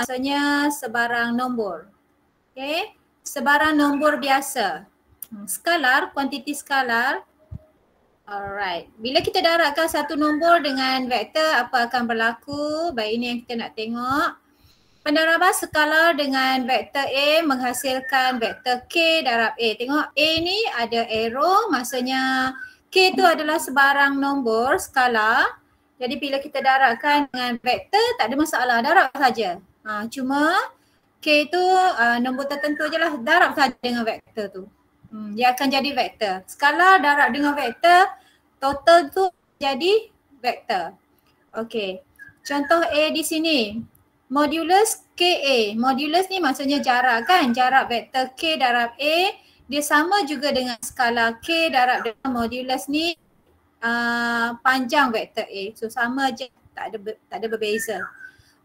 maksudnya sebarang nombor. Okay, sebarang nombor biasa. Skalar, kuantiti skalar. Alright, bila kita darabkan satu nombor dengan vektor, apa akan berlaku? Baik, ini yang kita nak tengok. Pendaraban skalar dengan vektor A menghasilkan vektor K darab A. Tengok A ni ada arrow, maksudnya K tu adalah sebarang nombor skalar. Jadi bila kita darabkan dengan vektor tak ada masalah, darab saja. Cuma K tu nombor tertentu je lah, darab saja dengan vektor tu. Dia akan jadi vektor. Skalar darab dengan vektor, total tu jadi vektor. Okey. Contoh A di sini. Modulus KA. Modulus ni maksudnya jarak kan? Jarak vektor K darab A dia sama juga dengan skala K darab dengan modulus ni panjang vektor A. So sama je, tak ada berbeza.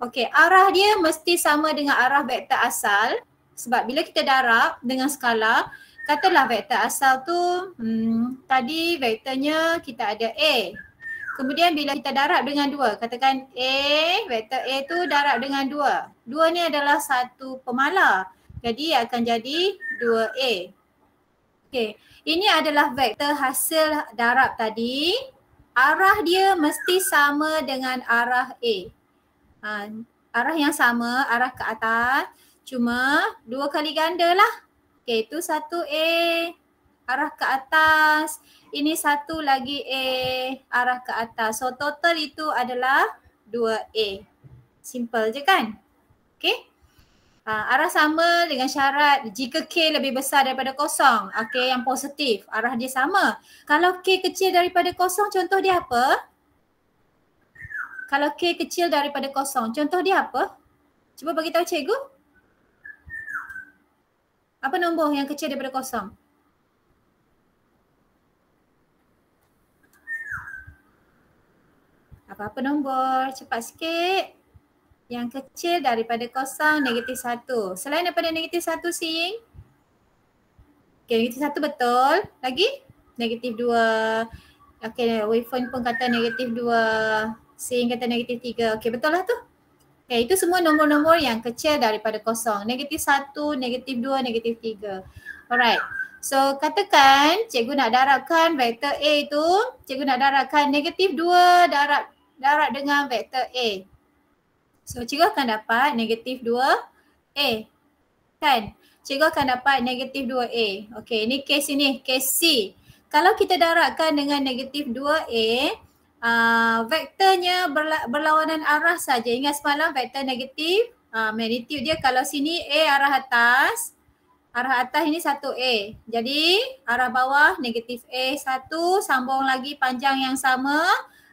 Okey, arah dia mesti sama dengan arah vektor asal sebab bila kita darab dengan skala, katalah vektor asal tu tadi vektornya kita ada A. Kemudian bila kita darab dengan 2, katakan A, vektor A tu darab dengan 2. 2 ni adalah satu pemalar. Jadi akan jadi 2A. Okey, ini adalah vektor hasil darab tadi. Arah dia mesti sama dengan arah A. Arah yang sama, arah ke atas. Cuma 2 kali ganda lah. Okey, itu 1A. Arah ke atas. Ini satu lagi A, arah ke atas. So total itu adalah 2A. Simple je kan? Okay. Arah sama dengan syarat jika K lebih besar daripada kosong. Okay, yang positif. Arah dia sama. Kalau K kecil daripada kosong, contoh dia apa? Kalau K kecil daripada kosong, contoh dia apa? Cuba bagi tahu cikgu. Apa nombor yang kecil daripada kosong? Apa-apa nombor, cepat sikit. Yang kecil daripada kosong, negatif 1. Selain daripada negatif 1, Sing. Okay, negatif 1 betul. Lagi? Negatif 2. Okay, waveform pun kata negatif 2. Sing kata negatif 3. Okay, betul lah tu. Okay, itu semua nombor-nombor yang kecil daripada kosong. Negatif 1, negatif 2, negatif 3. Alright. So, katakan cikgu nak darabkan vektor A tu, cikgu nak darabkan negatif 2 darab dengan vektor A. So cikgu akan dapat negatif 2A. Kan? Cikgu akan dapat negatif 2A. Okey, ini case ini, case C. Kalau kita darabkan dengan negatif 2A, vektornya berlawanan arah saja. Ingat semalam vektor negatif, magnitude dia kalau sini A arah atas ini 1A. Jadi arah bawah negatif A1, sambung lagi panjang yang sama.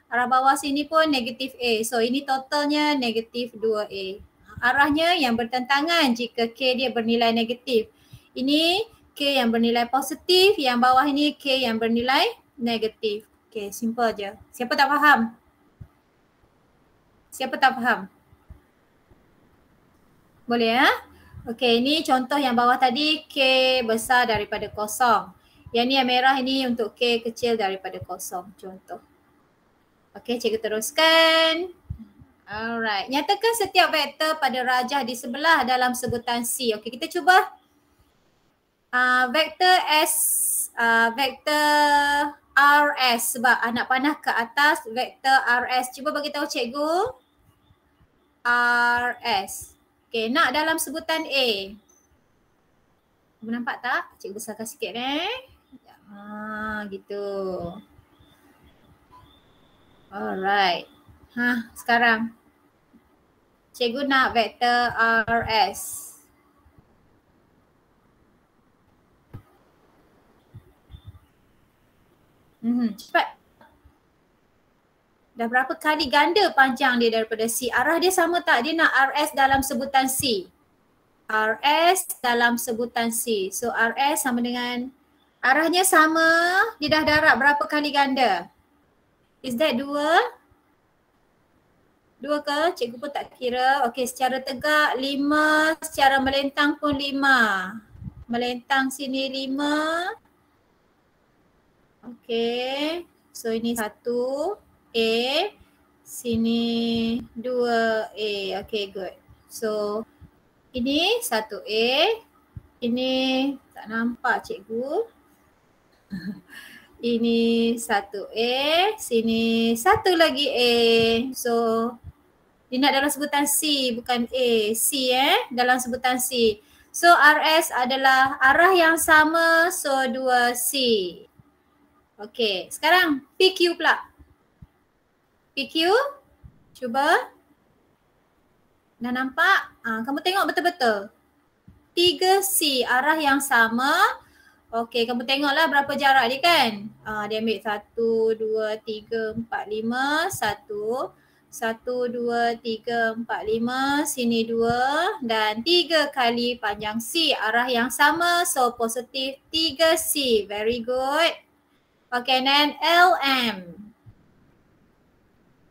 Arah bawah sini pun negatif A. So ini totalnya negatif 2A. Arahnya yang bertentangan jika K dia bernilai negatif. Ini K yang bernilai positif, yang bawah ini K yang bernilai negatif. Okay, simple je. Siapa tak faham? Siapa tak faham? Boleh ya? Okay, ini contoh yang bawah tadi K besar daripada kosong. Yang ni yang merah ini untuk K kecil daripada kosong. Contoh. Okey, cikgu teruskan. Alright, nyatakan setiap vektor pada rajah di sebelah dalam sebutan C. Okey, kita cuba. Vektor S, vektor RS sebab anak panah ke atas, vektor RS. Cuba bagi tahu cikgu. RS. Okey, nak dalam sebutan A. Nampak tak? Cikgu besarkan sikit gitu. Alright. Sekarang cikgu nak vektor RS. Cepat. Dah berapa kali ganda panjang dia daripada C? Arah dia sama tak? Dia nak RS dalam sebutan C. RS dalam sebutan C. So RS sama dengan, arahnya sama, dia dah darab berapa kali ganda? Is that 2? 2 ke? Cikgu pun tak kira. Okey, secara tegak 5, secara melentang pun 5. Melentang sini 5. Okey, so ini 1A, sini 2A. Okey, good. So ini 1A, ini tak nampak cikgu. Ini 1A, sini satu lagi A. So dia nak dalam sebutan C bukan A. C dalam sebutan C. So RS adalah arah yang sama, so 2C. Okey, sekarang PQ pula. PQ, cuba. Dah nampak? Kamu tengok betul-betul. 3C, arah yang sama. Okey, kamu tengoklah berapa jarak dia kan. Dia ambil 1, 2, 3, 4, 5, 1. 1, 2, 3, 4, 5, sini 2 dan 3 kali panjang C, arah yang sama, so positif 3C, very good. Okay, then LM.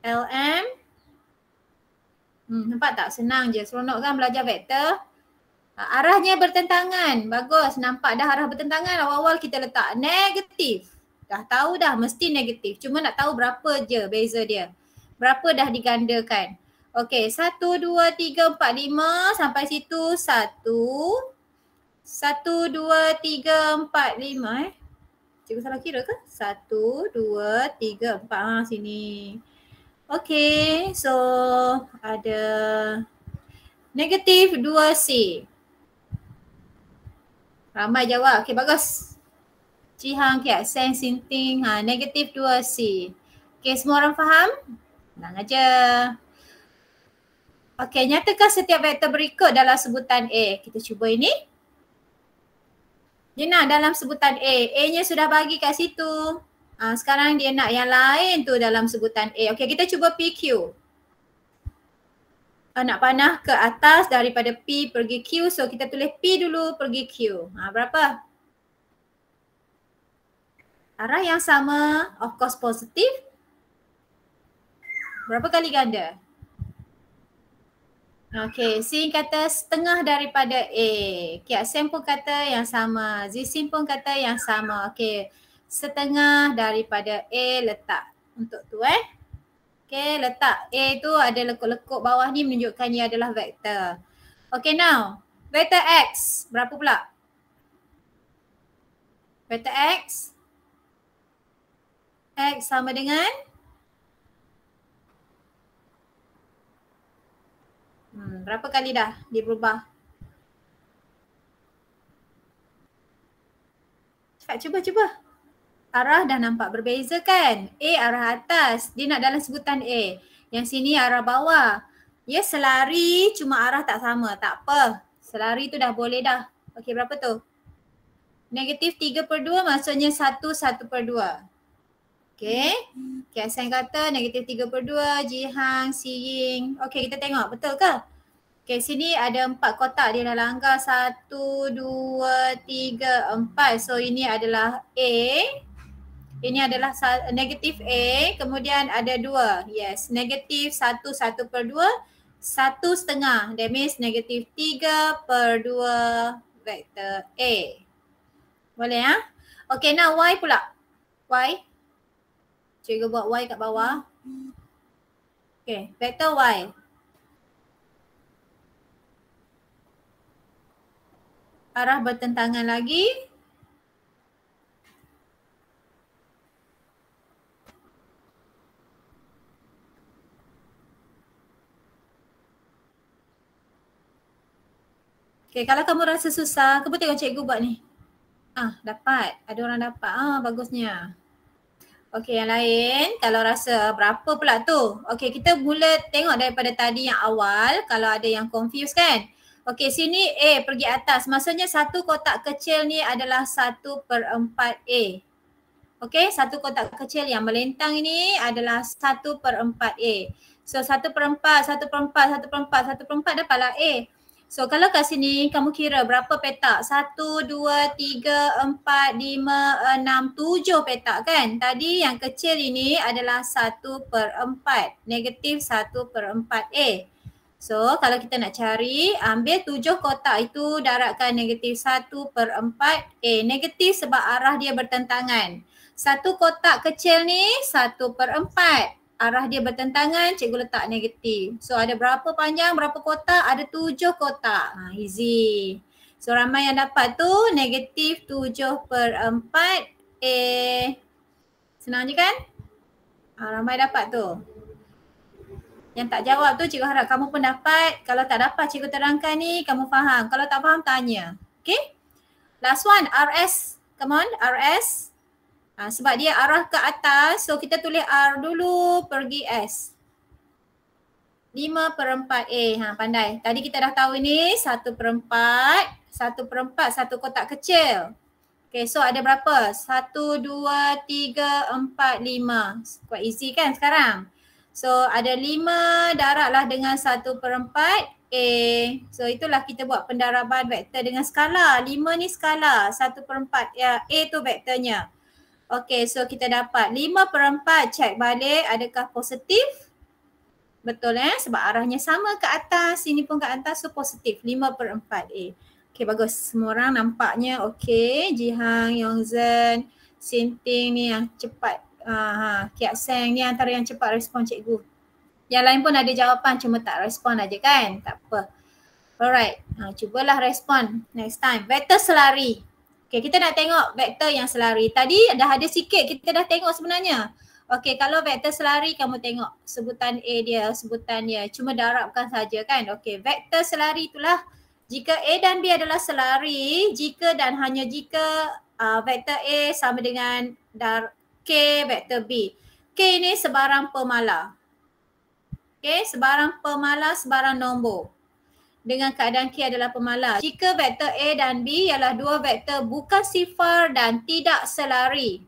LM, nampak tak? Senang je, seronok kan belajar vektor. Arahnya bertentangan, bagus, nampak dah arah bertentangan, awal-awal kita letak negatif. Dah tahu dah mesti negatif, cuma nak tahu berapa je beza dia. Berapa dah digandakan. Okey, 1, 2, 3, 4, 5 sampai situ 1. 1, 2, 3, 4, 5 Cikgu salah kira ke? 1, 2, 3, 4 sini. Okey, so ada negatif 2C. Ramai jawab. Okey, bagus. Cihang, Kiat Seng, Sinting, negatif 2C. Okey, semua orang faham? Tenang aja. Okey, nyatakan setiap vektor berikut dalam sebutan A. Kita cuba ini. Dia nak dalam sebutan A. A-nya sudah bagi kat situ. Sekarang dia nak yang lain tu dalam sebutan A. Okey, kita cuba PQ. Nak panah ke atas daripada P pergi Q. So kita tulis P dulu pergi Q. Berapa? Arah yang sama, of course positif. Berapa kali ganda? Okey, Sin kata setengah daripada A. Kiat Sem pun kata yang sama. Zizin pun kata yang sama. Okey, setengah daripada A letak untuk tu Okey, letak A tu ada lekuk-lekuk bawah ni menunjukkan ia adalah vektor. Okey, now vektor X berapa pula? Vektor X. X sama dengan berapa kali dah dia berubah? Cepat cuba. Arah dah nampak berbeza kan? A arah atas, dia nak dalam sebutan A. Yang sini arah bawah. Ya selari cuma arah tak sama, tak apa. Selari tu dah boleh dah. Okey, berapa tu? Negatif 3/2 maksudnya 1/2. Okey. Kiasan kata negatif 3/2, Jihang, Siying. Okey, kita tengok betul ke? Okey, sini ada 4 kotak dia dah langgar. 1, 2, 3, 4. So ini adalah A. Ini adalah negatif A. Kemudian ada 2. Yes, negatif 1/2. 1/2. That means negatif 3/2 vektor A. Boleh ya? Okey, now Y pula. Y. Cikgu buat Y kat bawah. Okey, vektor Y. Arah bertentangan lagi. Okey, kalau kamu rasa susah, kamu tengok cikgu buat ni. Dapat. Ada orang dapat. Bagusnya. Okey, yang lain kalau rasa berapa pula tu? Okey, kita mula tengok daripada tadi yang awal kalau ada yang confused kan. Okey, sini A pergi atas. Maksudnya satu kotak kecil ni adalah 1/4 A. Okey, satu kotak kecil yang melentang ini adalah 1/4 A. So 1/4, 1/4, 1/4, 1/4 dapatlah A. So kalau kat sini kamu kira berapa petak? 1, 2, 3, 4, 5, 6, 7 petak kan? Tadi yang kecil ini adalah 1/4. Negatif 1/4 A. So kalau kita nak cari, ambil 7 kotak itu darabkan negatif 1/4 A. Negatif sebab arah dia bertentangan. Satu kotak kecil ni 1/4. arah dia bertentangan, cikgu letak negatif. So ada berapa panjang, berapa kotak? Ada 7 kotak. Easy. So ramai yang dapat tu negatif 7/4 A. Senang je kan? Ramai dapat tu. Yang tak jawab tu cikgu harap kamu pun dapat. Kalau tak dapat cikgu terangkan ni, kamu faham. Kalau tak faham tanya. Okay? Last one, RS. Come on, RS. Sebab dia arah ke atas, so kita tulis R dulu, pergi S. 5/4 A. Pandai. Tadi kita dah tahu ini 1/4. 1/4 satu kotak kecil. Okay, so ada berapa? 1, 2, 3, 4, 5. Quite easy kan sekarang? So ada 5 darablah dengan 1/4 A. So itulah kita buat pendaraban vektor dengan skala. 5 ni skala, 1/4 ya, A tu vektornya. Okay, so kita dapat 5/4, check balik adakah positif? Betul sebab arahnya sama ke atas, sini pun ke atas, so positif 5/4 A. Okay, bagus. Semua orang nampaknya okay. Jihang, Yongzhen, Sinting ni yang cepat. Kiat Seng ni antara yang cepat respon cikgu. Yang lain pun ada jawapan cuma tak respon aja kan? Tak apa. Alright, cubalah respon next time. Vektor selari. Okay, kita nak tengok vektor yang selari. Tadi dah ada sikit kita dah tengok sebenarnya. Okay, kalau vektor selari kamu tengok sebutan A dia, sebutan dia. Cuma darabkan saja kan. Okay, vektor selari itulah jika A dan B adalah selari, jika dan hanya jika vektor A sama dengan K vektor B. K ini sebarang pemala. Okay, sebarang pemala, sebarang nombor. Dengan keadaan K adalah pemala. Jika vektor A dan B ialah dua vektor bukan sifar dan tidak selari.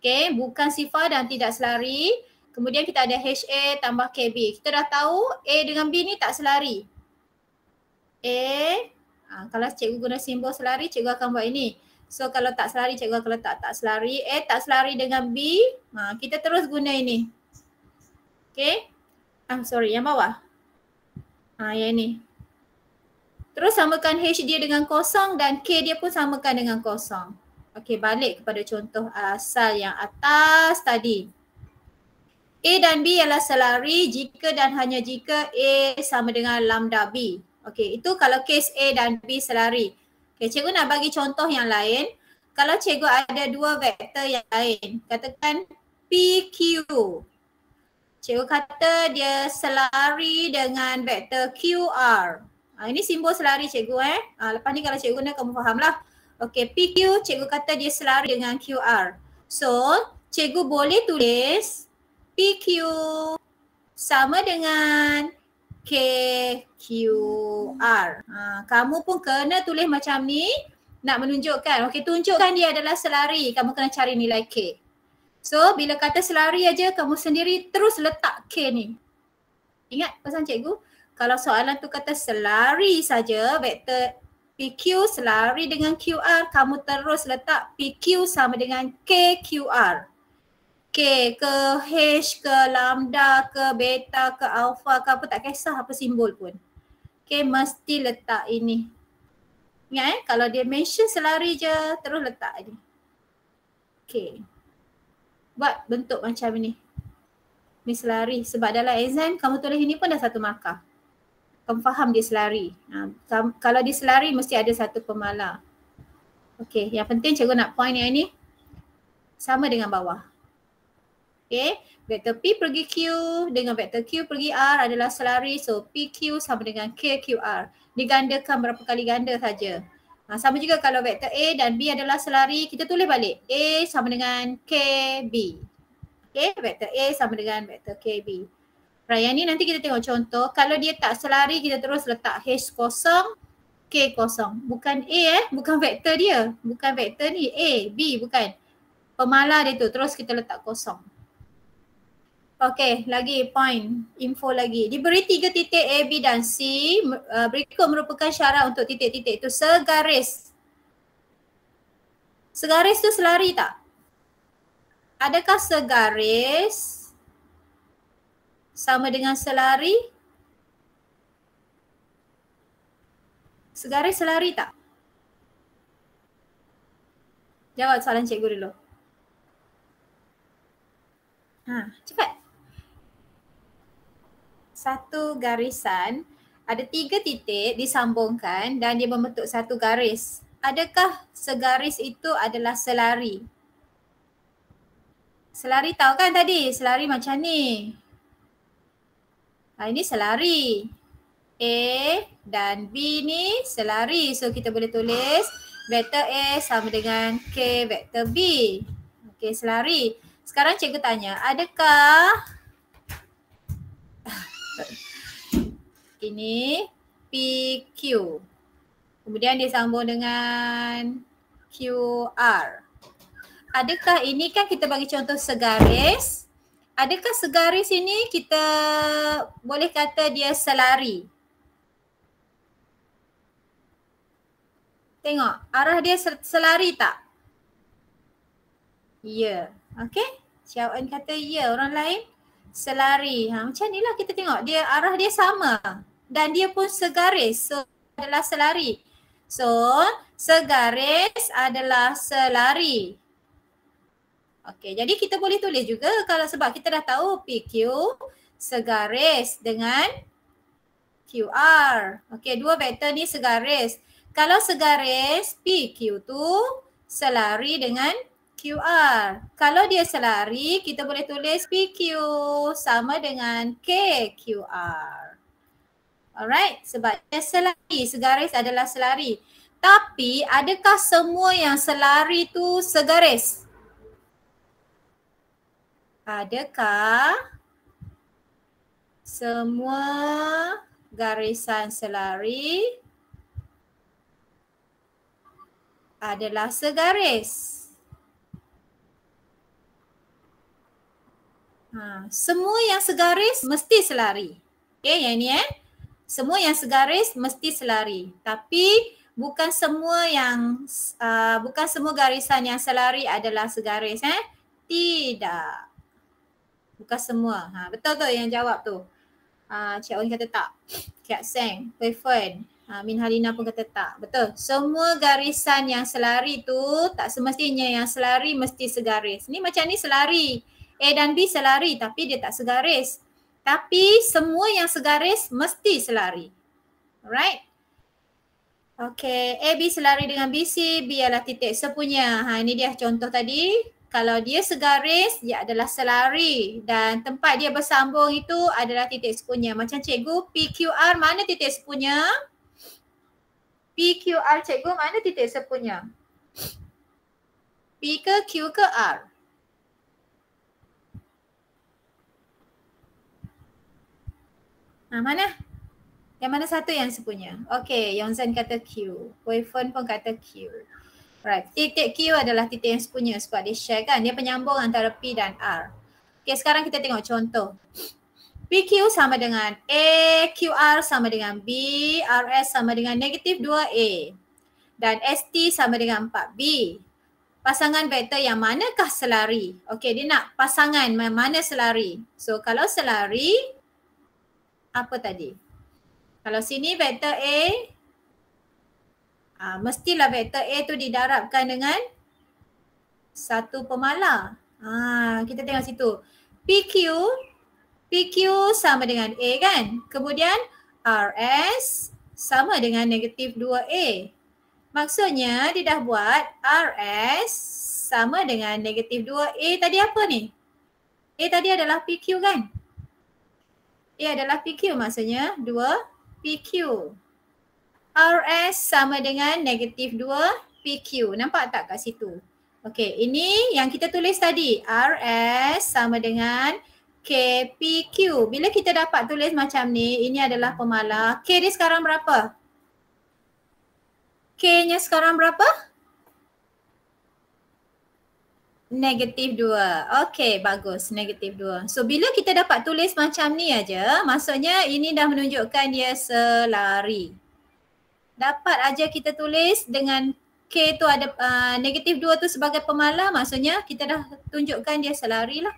Okay, bukan sifar dan tidak selari. Kemudian kita ada HA tambah KB. Kita dah tahu A dengan B ni tak selari. Kalau cikgu guna simbol selari, cikgu akan buat ini. So kalau tak selari, cikgu akan letak tak selari. A tak selari dengan B, kita terus guna ini. Okay. Sorry, yang bawah. Yang ini. Terus samakan H dia dengan kosong dan K dia pun samakan dengan kosong. Okey, balik kepada contoh asal yang atas tadi. A dan B ialah selari jika dan hanya jika A sama dengan lambda B. Okey, itu kalau kes A dan B selari. Okey, cikgu nak bagi contoh yang lain. Kalau cikgu ada dua vektor yang lain, katakan PQ. Cikgu kata dia selari dengan vektor QR. Ini simbol selari cikgu lepas ni kalau cikgu guna kamu faham lah. Okay, PQ cikgu kata dia selari dengan QR. So, cikgu boleh tulis PQ sama dengan KQR. Kamu pun kena tulis macam ni nak menunjukkan. Okay, tunjukkan dia adalah selari. Kamu kena cari nilai K. So, bila kata selari aja kamu sendiri terus letak K ni. Ingat pesan cikgu? Kalau soalan tu kata selari saja, vektor PQ selari dengan QR, kamu terus letak PQ sama dengan KQR. K ke H ke lambda ke beta ke alpha ke apa, tak kisah apa simbol pun. Okay, mesti letak ini. Ingat kalau dia mention selari je, terus letak ini. Okay. Buat bentuk macam ni. Ni selari. Sebab dalam exam kamu tulis ini pun dah satu markah. Kamu faham dia selari. Kalau dia selari mesti ada satu pemala. Okey, yang penting cikgu nak point yang ini sama dengan bawah. Okey, vektor P pergi Q dengan vektor Q pergi R adalah selari. So PQ sama dengan KQR. Digandakan berapa kali ganda saja. Sama juga kalau vektor A dan B adalah selari, kita tulis balik. A sama dengan KB. Okey, vektor A sama dengan vektor KB. Right, yang ni nanti kita tengok contoh. Kalau dia tak selari, kita terus letak H kosong, K kosong. Bukan A bukan vektor dia. Bukan vektor ni, A, B bukan. Pemala dia tu, terus kita letak kosong. Okey, lagi point, info lagi. Diberi 3 titik A, B dan C. Berikut merupakan syarat untuk titik-titik itu segaris. Segaris tu selari tak? Adakah segaris sama dengan selari? Segaris selari tak? Jawab soalan cikgu dulu. Cepat. satu garisan, ada 3 titik disambungkan dan dia membentuk satu garis. Adakah segaris itu adalah selari? Selari tahu kan tadi? Selari macam ni. Ini selari. A dan B ni selari. So kita boleh tulis vektor A sama dengan K vektor B. Okey, selari. Sekarang cikgu tanya, adakah ini PQ? Kemudian dia sambung dengan QR. Adakah ini kan kita bagi contoh segaris? Adakah segaris ini kita boleh kata dia selari? Tengok, arah dia selari tak? Ya. Okey. Syawon kata ya, orang lain selari. Macam ni lah kita tengok. Dia arah dia sama. Dan dia pun segaris. So, adalah selari. So, segaris adalah selari. Okey, jadi kita boleh tulis juga kalau sebab kita dah tahu PQ segaris dengan QR. Okey, dua vektor ni segaris. Kalau segaris, PQ tu selari dengan QR. Kalau dia selari, kita boleh tulis PQ sama dengan KQR. Alright, sebab dia selari, segaris adalah selari. Tapi adakah semua yang selari tu segaris? Adakah semua garisan selari adalah segaris? Semua yang segaris mesti selari. Okay, yang ni semua yang segaris mesti selari. Tapi bukan semua bukan semua garisan yang selari adalah segaris. Tidak. Bukan semua. Betul tu yang jawab tu. Cik Owen kata tak. Cik Seng, Hui Fen, Min Halina pun kata tak. Betul. Semua garisan yang selari tu tak semestinya yang selari mesti segaris. Ni macam ni selari. A dan B selari tapi dia tak segaris. Tapi semua yang segaris mesti selari. Alright. Okay. A, B selari dengan BC. B adalah titik sepunya. Ini dia contoh tadi. Kalau dia segaris, dia adalah selari dan tempat dia bersambung itu adalah titik sepunya. Macam cikgu, PQR mana titik sepunya? PQR cikgu mana titik sepunya? P ke Q ke R? Mana? Yang mana satu yang sepunya? Okay, Yongzhen kata Q. Wei Fen pun kata Q. Right, titik Q adalah titik yang sepunya sebab dia share kan. Dia penyambung antara P dan R. Okay, sekarang kita tengok contoh. PQ sama dengan A, QR sama dengan B, RS sama dengan negatif 2A. Dan ST sama dengan 4B. Pasangan vektor yang manakah selari? Okay, dia nak pasangan mana selari. So, kalau selari, apa tadi? Kalau sini vektor A, mestilah vektor A tu didarabkan dengan satu pemalar. Kita tengok situ. PQ sama dengan A kan? Kemudian RS sama dengan negatif 2A. Maksudnya dia dah buat RS sama dengan negatif 2A tadi apa ni? A tadi adalah PQ kan? A adalah PQ maksudnya 2PQ. RS sama dengan negatif 2 PQ. Nampak tak kat situ? Okey, ini yang kita tulis tadi. RS sama dengan KPQ. Bila kita dapat tulis macam ni, ini adalah pemalar. K dia sekarang berapa? K-nya sekarang berapa? Negatif 2. Okey, bagus. Negatif 2. So, bila kita dapat tulis macam ni aja, maksudnya ini dah menunjukkan dia selari. Dapat aja kita tulis dengan K tu ada negatif 2 tu sebagai pemalar, maksudnya kita dah tunjukkan dia selari lah.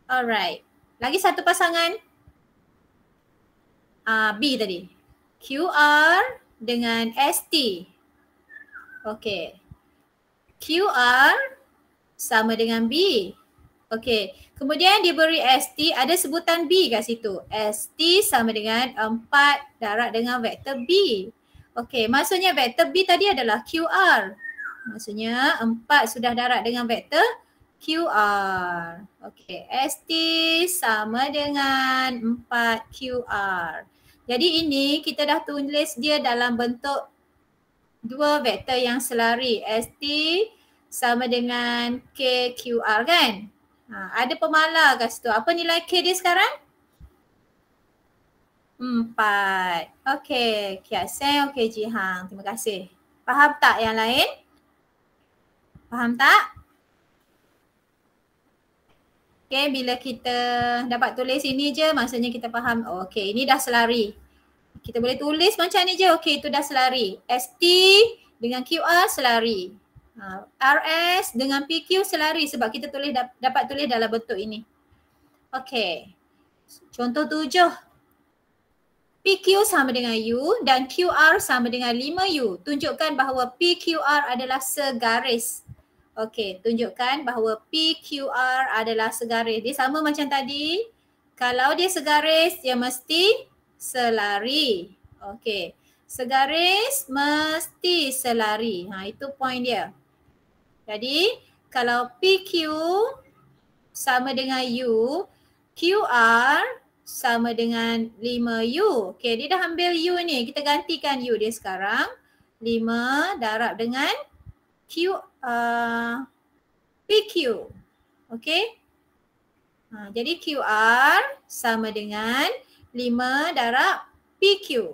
Alright. Lagi satu pasangan. B tadi. QR dengan ST. Okay. QR sama dengan B. Okey, kemudian diberi ST, ada sebutan B kat situ. ST sama dengan 4 darab dengan vektor B. Okey, maksudnya vektor B tadi adalah QR. Maksudnya 4 sudah darab dengan vektor QR. Okey, ST sama dengan 4 QR. Jadi ini kita dah tulis dia dalam bentuk dua vektor yang selari. ST sama dengan KQR kan? Ada pemalar kat situ. Apa nilai K dia sekarang? 4. Okey, Kiat Seng, okey Ji Hang. Terima kasih. Faham tak yang lain? Faham tak? Okey, bila kita dapat tulis ini je maksudnya kita faham. Okey, ini dah selari. Kita boleh tulis macam ni je. Okey, itu dah selari. ST dengan QR selari. RS dengan PQ selari sebab kita tulis dapat tulis dalam bentuk ini. Okey. Contoh 7. PQ sama dengan U dan QR sama dengan 5U. Tunjukkan bahawa PQR adalah segaris. Okey, tunjukkan bahawa PQR adalah segaris. Dia sama macam tadi. Kalau dia segaris, dia mesti selari. Okey. Segaris mesti selari. Itu point dia. Jadi kalau PQ sama dengan U, QR sama dengan 5U. Okey, dia dah ambil U ni. Kita gantikan U dia sekarang. 5 darab dengan PQ. Okey. Jadi QR sama dengan 5 darab PQ.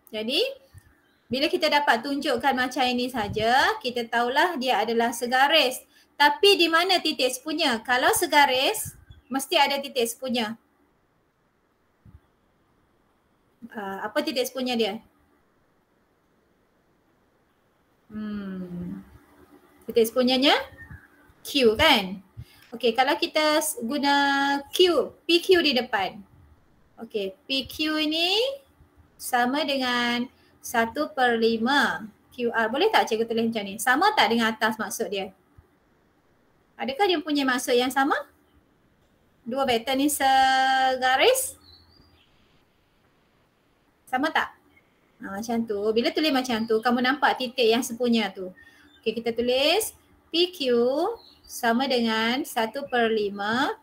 Jadi bila kita dapat tunjukkan macam ini saja, kita tahulah dia adalah segaris. Tapi di mana titik sepunya? Kalau segaris, mesti ada titik sepunya. Apa titik sepunya dia? Titik sepunyanya Q kan? Okey, kalau kita guna Q, PQ di depan. Okey, PQ ini sama dengan 1/5 QR. Boleh tak cikgu tulis macam ni? Sama tak dengan atas maksud dia? Adakah dia punya maksud yang sama? Dua vektor ni segaris? Sama tak? Macam tu. Bila tulis macam tu, kamu nampak titik yang sepunya tu. Okey, kita tulis PQ sama dengan 1/5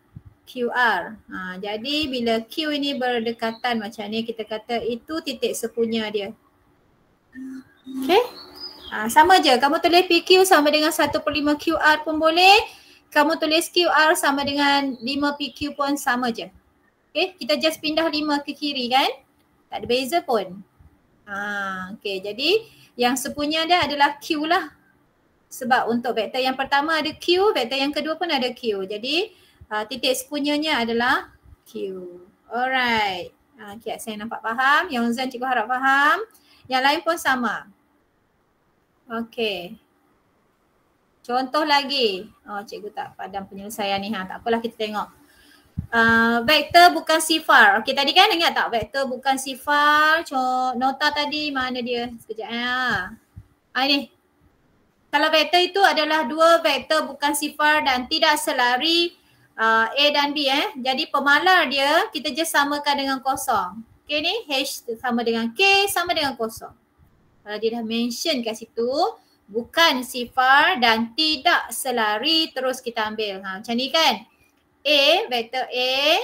QR. Jadi bila Q ini berdekatan macam ni, kita kata itu titik sepunya dia. Okey. Sama je. Kamu tulis PQ sama dengan 1/5 QR pun boleh. Kamu tulis QR sama dengan 5 PQ pun sama je. Okey. Kita just pindah 5 ke kiri kan. Tak ada beza pun. Okey. Jadi yang sepunya dia adalah Q lah. Sebab untuk vektor yang pertama ada Q, vektor yang kedua pun ada Q. Jadi titik sepunyanya adalah Q. Alright. Okay, saya nampak faham. Yang Zan cikgu harap faham. Yang lain pun sama. Okey. Contoh lagi. Cikgu tak padam penyelesaian ni. Tak apalah, kita tengok. Vektor bukan sifar. Okey, tadi kan ingat tak vektor bukan sifar? Nota tadi mana dia? Sekejap. Ini. Kalau vektor itu adalah dua vektor bukan sifar dan tidak selari A dan B. Jadi pemalar dia kita just samakan dengan kosong. Okey ni H sama dengan K sama dengan kosong. Kalau dia dah mention kat situ bukan sifar dan tidak selari, terus kita ambil. Macam ni kan. A, vektor A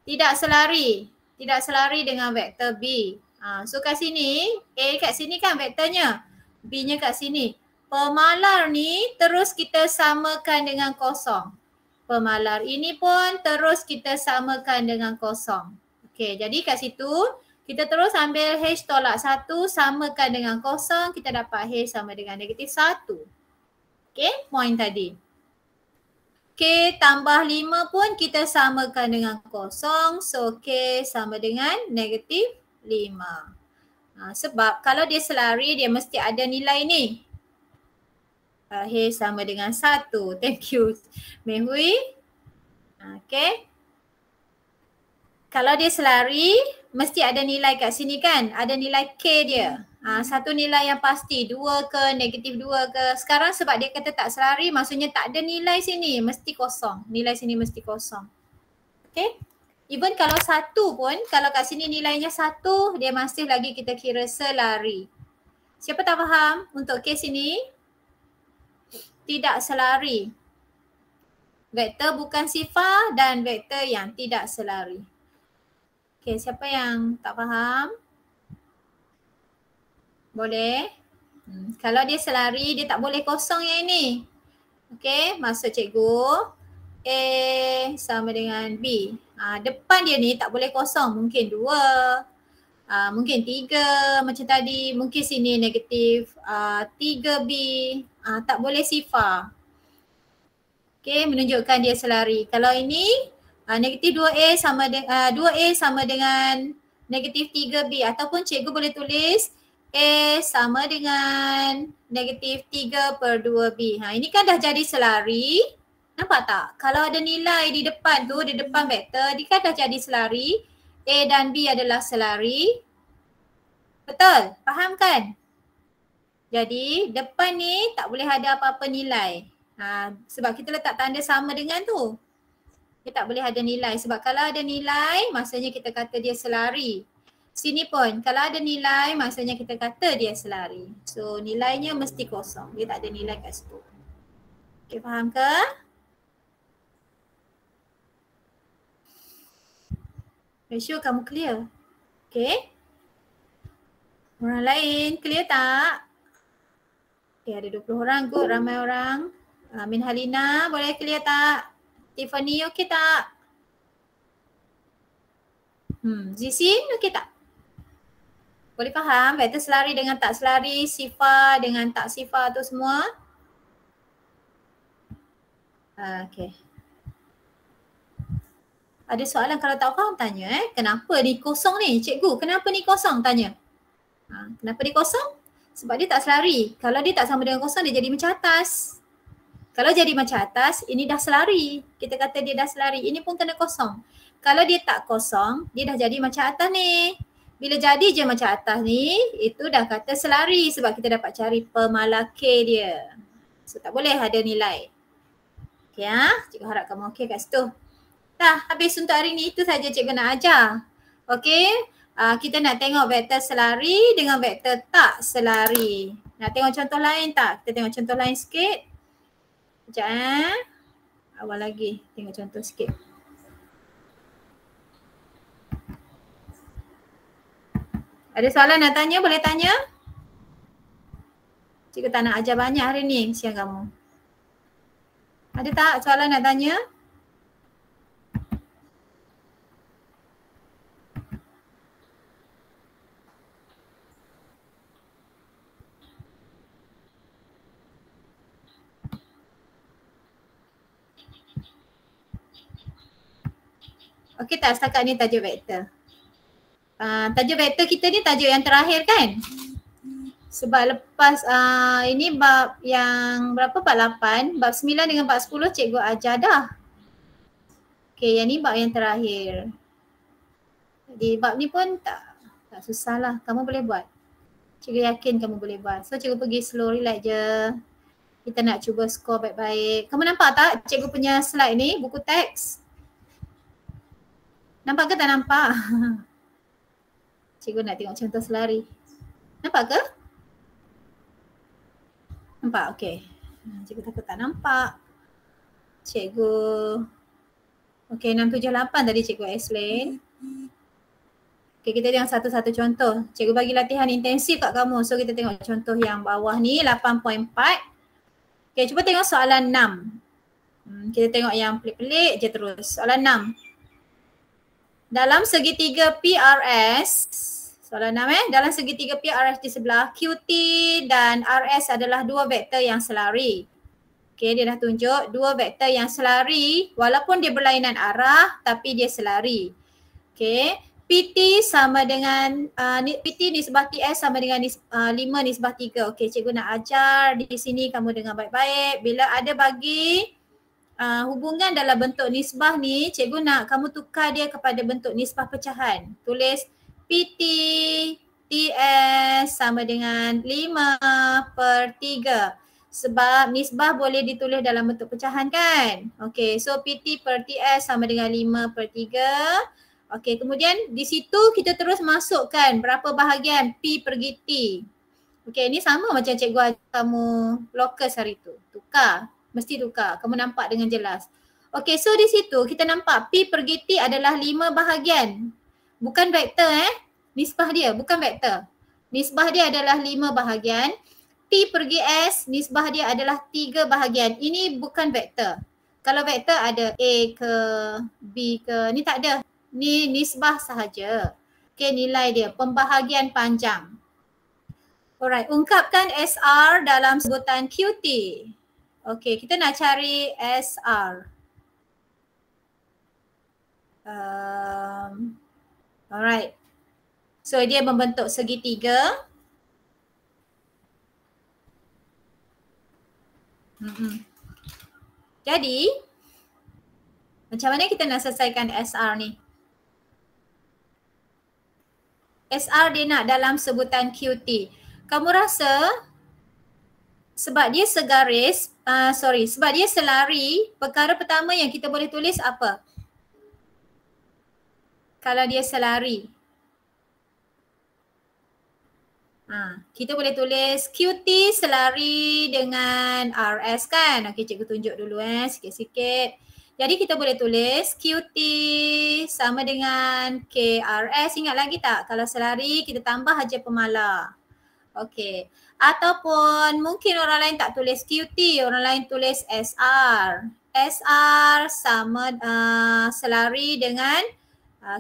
tidak selari. Tidak selari dengan vektor B. So kat sini, A kat sini kan vektornya. B-nya kat sini. Pemalar ni terus kita samakan dengan kosong. Pemalar ini pun terus kita samakan dengan kosong. Okey, jadi kat situ kita terus ambil H tolak 1 samakan dengan kosong, kita dapat H sama dengan -1. Okey, point tadi. K tambah 5 pun kita samakan dengan kosong, so K sama dengan -5. Sebab kalau dia selari dia mesti ada nilai ni. H sama dengan 1. Thank you Mei Hui. Okay. Kalau dia selari, mesti ada nilai kat sini kan? Ada nilai K dia. Satu nilai yang pasti, 2 ke, negatif 2 ke. Sekarang sebab dia kata tak selari, maksudnya tak ada nilai sini, mesti kosong. Nilai sini mesti kosong. Okay? Even kalau 1 pun, kalau kat sini nilainya 1, dia masih lagi kita kira selari. Siapa tak faham untuk kes ini? Tidak selari. Vektor bukan sifar dan vektor yang tidak selari. Okay, siapa yang tak faham? Boleh? Kalau dia selari, dia tak boleh kosong yang ini. Okay, maksud cikgu A sama dengan B. Depan dia ni tak boleh kosong. Mungkin 2, mungkin 3 macam tadi. Mungkin sini negatif 3B. Tak boleh sifar. Okay, menunjukkan dia selari. Kalau ini negatif 2A sama 2A sama dengan negatif 3B, ataupun cikgu boleh tulis A sama dengan negatif 3/2B. Ini kan dah jadi selari. Nampak tak? Kalau ada nilai di depan tu, di depan vektor, dia kan dah jadi selari. A dan B adalah selari. Betul? Faham kan? Jadi depan ni tak boleh ada apa-apa nilai. Sebab kita letak tanda sama dengan tu. Dia tak boleh ada nilai. Sebab kalau ada nilai, maksudnya kita kata dia selari. Sini pun, kalau ada nilai, maksudnya kita kata dia selari. So nilainya mesti kosong. Dia tak ada nilai kat situ. Okay, faham ke? Make sure kamu clear. Okay. Orang lain clear tak? Okay, ada 20 orang kot, ramai orang. Min Halina, boleh clear tak? Tiffany, okey tak? Zisin, okey tak? Boleh faham vektor selari dengan tak selari, sifar dengan tak sifar tu semua? Okey. Ada soalan kalau tak faham tanya kenapa ni kosong ni? Cikgu, kenapa ni kosong? Tanya. Kenapa dia kosong? Sebab dia tak selari. Kalau dia tak sama dengan kosong, dia jadi macam atas. Kalau jadi macam atas, ini dah selari. Kita kata dia dah selari. Ini pun kena kosong. Kalau dia tak kosong, dia dah jadi macam atas ni. Bila jadi je macam atas ni, itu dah kata selari sebab kita dapat cari pemala K dia. So tak boleh ada nilai. Okay cikgu harap kamu okey kat situ. Dah habis untuk hari ni, itu saja cikgu nak ajar. Okay, kita nak tengok vektor selari dengan vektor tak selari. Nak tengok contoh lain tak? Kita tengok contoh lain sikit. Sekejap awal lagi tengok contoh sikit. Ada soalan nak tanya? Boleh tanya? Cikgu tak nak ajar banyak hari ni, kesian kamu. Ada tak soalan nak tanya? Okey tak setakat ni tajuk vektor? Tajuk vektor kita ni tajuk yang terakhir kan? Sebab lepas ini bab yang berapa? Bab 8, bab 9 dengan bab 10 cikgu ajar dah. Okey, yang ni bab yang terakhir. Jadi bab ni pun tak susah lah. Kamu boleh buat. Cikgu yakin kamu boleh buat. So cikgu pergi slow, relax je. Kita nak cuba skor baik-baik. Kamu nampak tak cikgu punya slide ni, buku teks? Nampak ke tak nampak? Cikgu nak tengok contoh selari. Nampak ke? Nampak? Okey. Cikgu takut tak nampak. Cikgu. Okey, 678 tadi cikgu explain. Okey, kita tengok satu-satu contoh. Cikgu bagi latihan intensif kat kamu. So kita tengok contoh yang bawah ni 8.4. Okey, cuba tengok soalan 6. Kita tengok yang pelik-pelik je terus. Soalan 6. Dalam segitiga PRS, soalan 6 dalam segitiga PRS di sebelah QT dan RS adalah dua vektor yang selari. Okey, dia dah tunjuk dua vektor yang selari walaupun dia berlainan arah tapi dia selari. Okey, PT sama dengan PT nisbah TS sama dengan 5 nisbah 3. Okey, cikgu nak ajar di sini kamu dengar baik-baik. Bila ada bagi hubungan dalam bentuk nisbah ni, cikgu nak kamu tukar dia kepada bentuk nisbah pecahan. Tulis PT TS sama dengan 5/3. Sebab nisbah boleh ditulis dalam bentuk pecahan kan? Okey, so PT per TS sama dengan 5/3. Okey, kemudian di situ kita terus masukkan berapa bahagian P pergi T. Okey, ni sama macam cikgu ajar kamu locus hari tu. Tukar, mesti tukar. Kamu nampak dengan jelas. Okey, so di situ kita nampak P pergi T adalah 5 bahagian. Bukan vektor nisbah dia bukan vektor. Nisbah dia adalah 5 bahagian. T pergi S, nisbah dia adalah 3 bahagian. Ini bukan vektor. Kalau vektor ada A ke B ke, ni tak ada. Ni nisbah sahaja. Okey, nilai dia, pembahagian panjang. Alright, ungkapkan SR dalam sebutan QT. Okey, kita nak cari SR. Alright. So dia membentuk segitiga. Jadi, macam mana kita nak selesaikan SR ni? SR dia nak dalam sebutan QT. Kamu rasa sebab dia segaris, sebab dia selari, perkara pertama yang kita boleh tulis apa? Kalau dia selari. Kita boleh tulis QT selari dengan RS kan? Okey, cikgu tunjuk dulu sikit-sikit. Jadi kita boleh tulis QT sama dengan KRS. Ingat lagi tak? Kalau selari kita tambah aja pemala. Okey. Ataupun mungkin orang lain tak tulis QT, orang lain tulis SR. SR sama selari dengan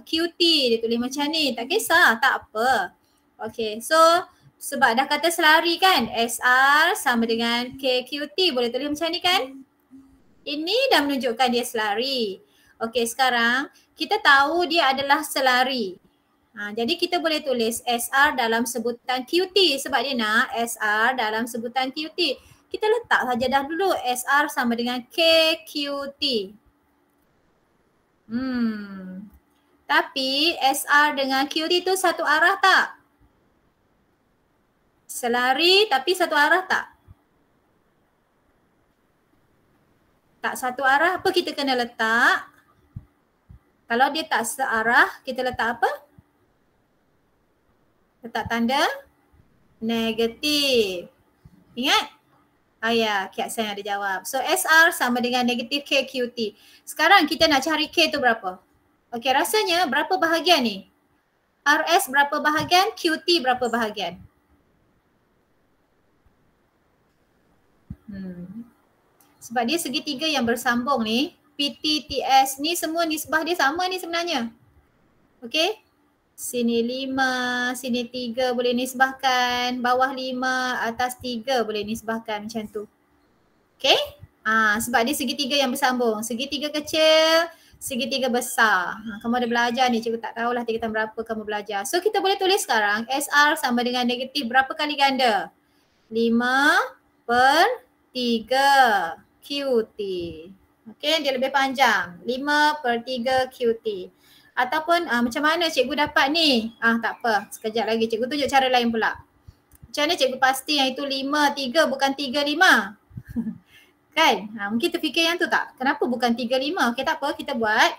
QT. Dia tulis macam ni. Tak kisah, tak apa. Okey. So sebab dah kata selari kan, SR sama dengan KQT. Boleh tulis macam ni kan? Ini dah menunjukkan dia selari. Okey, sekarang kita tahu dia adalah selari. Jadi kita boleh tulis SR dalam sebutan QT sebab dia nak SR dalam sebutan QT. Kita letak saja dah dulu SR sama dengan KQT. Tapi SR dengan QT tu satu arah tak? Selari tapi satu arah tak? Tak satu arah, apa kita kena letak? Kalau dia tak searah, kita letak apa? Letak tanda negatif. Ingat? Ya, Kak Sen ada jawab. So SR sama dengan negatif KQT. Sekarang kita nak cari K tu berapa? Okey, rasanya berapa bahagian ni? RS berapa bahagian? QT berapa bahagian? Sebab dia segitiga yang bersambung ni, PT, TS ni semua nisbah dia sama ni sebenarnya. Okey? Sini 5, sini 3 boleh nisbahkan, bawah 5, atas 3 boleh nisbahkan macam tu. Okey? Sebab dia segitiga yang bersambung. Segitiga kecil, segitiga besar. Kamu ada belajar ni, cikgu tak tahulah tingkatan berapa kamu belajar. So kita boleh tulis sekarang SR sama dengan negatif berapa kali ganda? 5/3 QT. Okey, dia lebih panjang. 5/3 QT. Ataupun macam mana cikgu dapat ni? Tak apa, sekejap lagi cikgu tunjuk cara lain pula. Macam mana cikgu pasti yang itu 5/3 bukan 3/5? Kan? Mungkin terfikir yang tu tak? Kenapa bukan 3/5? Okey, tak apa, kita buat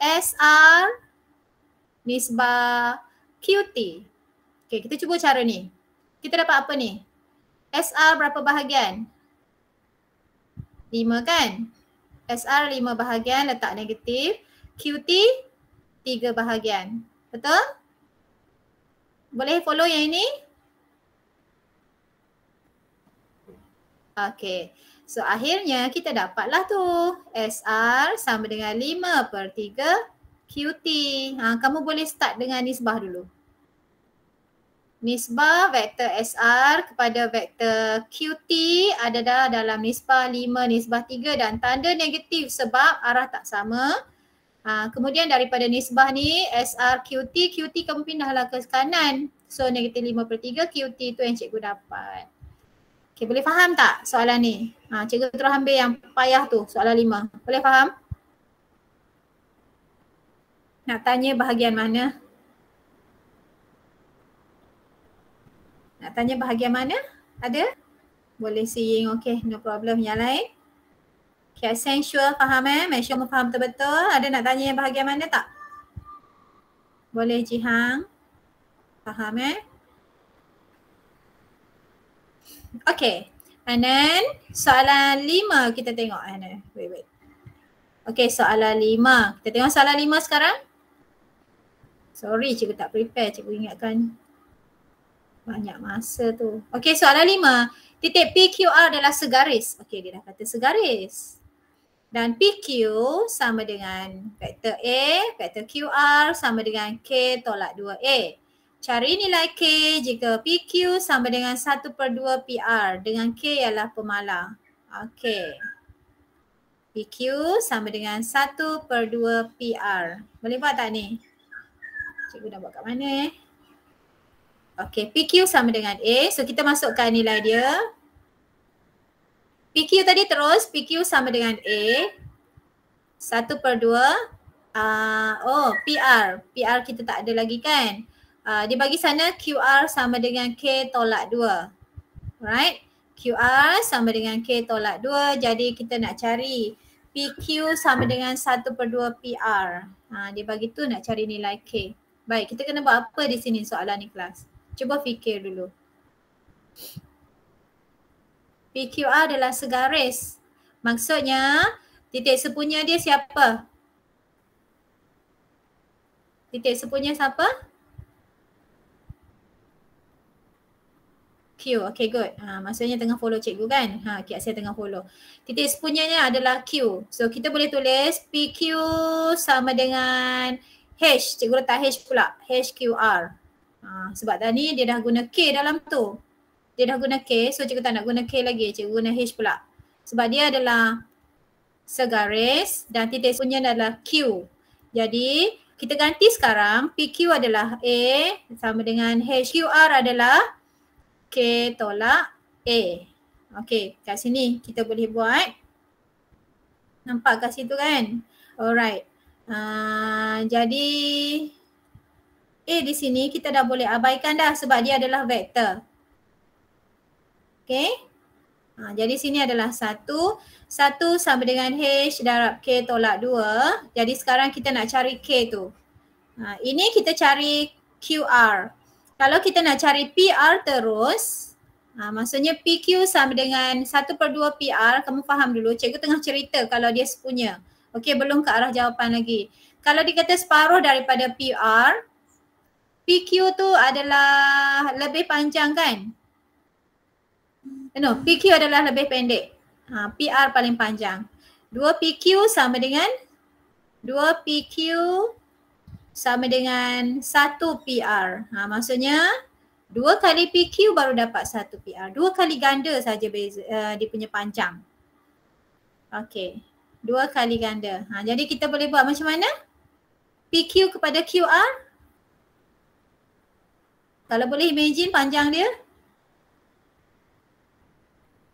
SR nisbah QT. Okey, kita cuba cara ni. Kita dapat apa ni? SR berapa bahagian? 5 kan? SR 5 bahagian, letak negatif. QT 3 bahagian. Betul? Boleh follow yang ini? Okey. So akhirnya kita dapatlah tu SR sama dengan 5/3 QT. Kamu boleh start dengan nisbah dulu. Nisbah vektor SR kepada vektor QT ada dah dalam nisbah 5/3 dan tanda negatif sebab arah tak sama. Kemudian daripada nisbah ni SR QT kamu pindahlah ke kanan. So negatif 5/3 QT tu yang cikgu dapat. Okay, boleh faham tak soalan ni? Cikgu terus ambil yang payah tu, soalan 5. Boleh faham? Nak tanya bahagian mana? Nak tanya bahagian mana? Ada? Boleh seeing, okay, no problem. Yang lain? Okay, Seng sure faham Make sure faham betul-betul. Ada nak tanya yang bahagian mana tak? Boleh Jihang? Faham Okay. And then soalan 5 kita tengok. Wait. Okay, soalan 5. Kita tengok soalan 5 sekarang. Sorry, cikgu tak prepare. Cikgu ingatkan banyak masa tu. Okay, soalan 5. Titik PQR adalah segaris. Okay, dia dah kata segaris. Dan PQ sama dengan vektor A, vektor QR sama dengan K tolak 2A. Cari nilai K jika PQ sama dengan 1/2 PR dengan K ialah pemalar. Okay. PQ sama dengan 1/2 PR. Boleh buat tak ni? Cikgu dah buat kat mana Okay, PQ sama dengan A. So kita masukkan nilai dia. PQ tadi terus, PQ sama dengan A. 1/2. PR. PR kita tak ada lagi kan. Dia bagi sana QR sama dengan K tolak 2. Right? QR sama dengan K tolak 2. Jadi kita nak cari PQ sama dengan 1/2 PR. Dia bagi tu nak cari nilai K. Baik, kita kena buat apa di sini soalan ni kelas? Cuba fikir dulu. PQR adalah segaris. Maksudnya titik sepunya dia siapa? Titik sepunya siapa? Q. Okay, good. Maksudnya tengah follow cikgu kan? Okay, saya tengah follow. Titik sepunyanya adalah Q. So kita boleh tulis PQ sama dengan H. Cikgu letak H pula. HQR. Sebab tadi dia dah guna K dalam tu. Dia dah guna K, so cikgu tak nak guna K lagi, cikgu guna H pula. Sebab dia adalah segaris dan titik sepunya adalah Q. Jadi kita ganti sekarang, PQ adalah A sama dengan HQR adalah K tolak A. Okay, kat sini kita boleh buat. Nampak kat situ kan? Alright. Jadi A di sini kita dah boleh abaikan dah sebab dia adalah vektor. Okay. Jadi sini adalah 1. 1 sama dengan H darab K tolak 2. Jadi sekarang kita nak cari K tu. Ini kita cari QR. Kalau kita nak cari PR terus, maksudnya PQ sama dengan 1/2 PR. Kamu faham dulu, cikgu tengah cerita kalau dia sepunya. Okay, belum ke arah jawapan lagi. Kalau dikata separuh daripada PR, PQ tu adalah lebih panjang kan? No, PQ adalah lebih pendek. PR paling panjang. 2PQ sama dengan 2PQ sama dengan 1 PR. Maksudnya 2 kali PQ baru dapat 1 PR. 2 kali ganda saja beza dia punya panjang. Okey. 2 kali ganda. Jadi kita boleh buat macam mana? PQ kepada QR. Kalau boleh imagine panjang dia.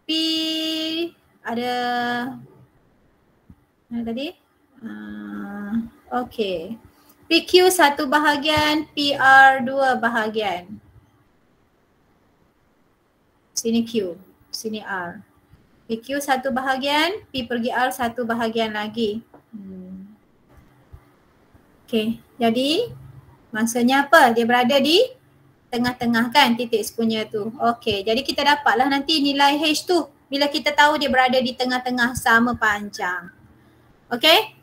P ada mana tadi? Okey. PQ 1 bahagian, PR 2 bahagian. Sini Q, sini R. PQ 1 bahagian, P pergi R 1 bahagian lagi. Okey, jadi maksudnya apa? Dia berada di tengah-tengah kan titik sepunya tu. Okey, jadi kita dapatlah nanti nilai H tu bila kita tahu dia berada di tengah-tengah sama panjang. Okey?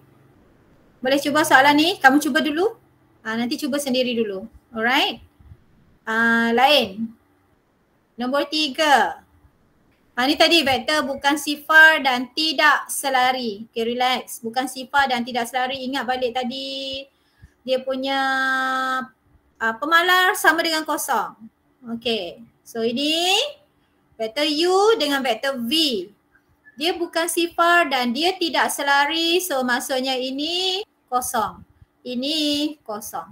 Boleh cuba soalan ni? Kamu cuba dulu. Nanti cuba sendiri dulu. Alright? Lain. Nombor 3. Ni tadi vektor bukan sifar dan tidak selari. Okay, relax. Bukan sifar dan tidak selari. Ingat balik tadi dia punya pemalar sama dengan kosong. Okay. So ini vektor U dengan vektor V. Dia bukan sifar dan dia tidak selari. So maksudnya ini kosong. Ini kosong.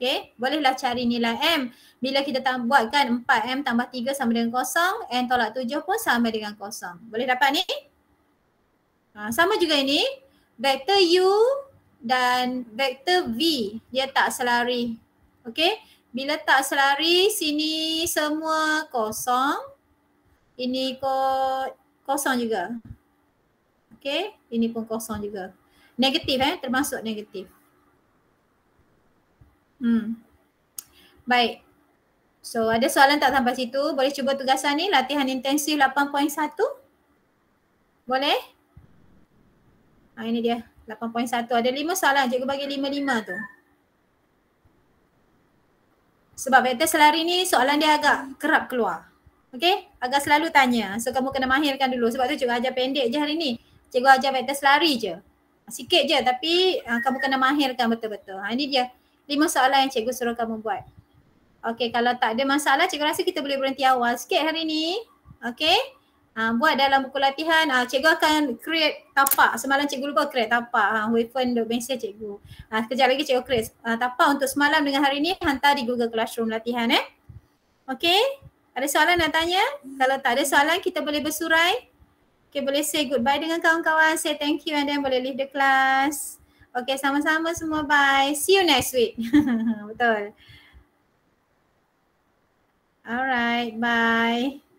Okay, bolehlah cari nilai M. Bila kita buatkan 4M tambah 3 sama dengan kosong, N tolak 7 pun sama dengan kosong. Boleh dapat ni? Sama juga ini, vektor U dan vektor V, dia tak selari. Okay, bila tak selari, sini semua kosong, ini kosong juga. Okay, ini pun kosong juga. Negatif termasuk negatif. Baik. So ada soalan tak sampai situ? Boleh cuba tugasan ni, latihan intensif 8.1. Boleh? Ini dia 8.1. Ada 5 soalan, cikgu bagi 5-5 tu. Sebab vektor selari ni soalan dia agak kerap keluar. Okay, agak selalu tanya. So kamu kena mahirkan dulu. Sebab tu cikgu ajar pendek je hari ni. Cikgu ajar vektor selari je. Sikit je tapi kamu kena mahirkan betul-betul. Ini dia 5 soalan yang cikgu suruh kamu buat. Okay, kalau tak ada masalah, cikgu rasa kita boleh berhenti awal sikit hari ni. Okay, buat dalam buku latihan. Cikgu akan create tapak. Semalam cikgu lupa create tapak. Waveform.mesej cikgu. Sekejap lagi cikgu create tapak untuk semalam dengan hari ni. Hantar di Google Classroom latihan. Okay, ada soalan nak tanya? Kalau tak ada soalan, kita boleh bersurai. Okay, boleh say goodbye dengan kawan-kawan. Say thank you and then boleh leave the class. Okay, sama-sama semua. Bye. See you next week. Betul. Alright, bye.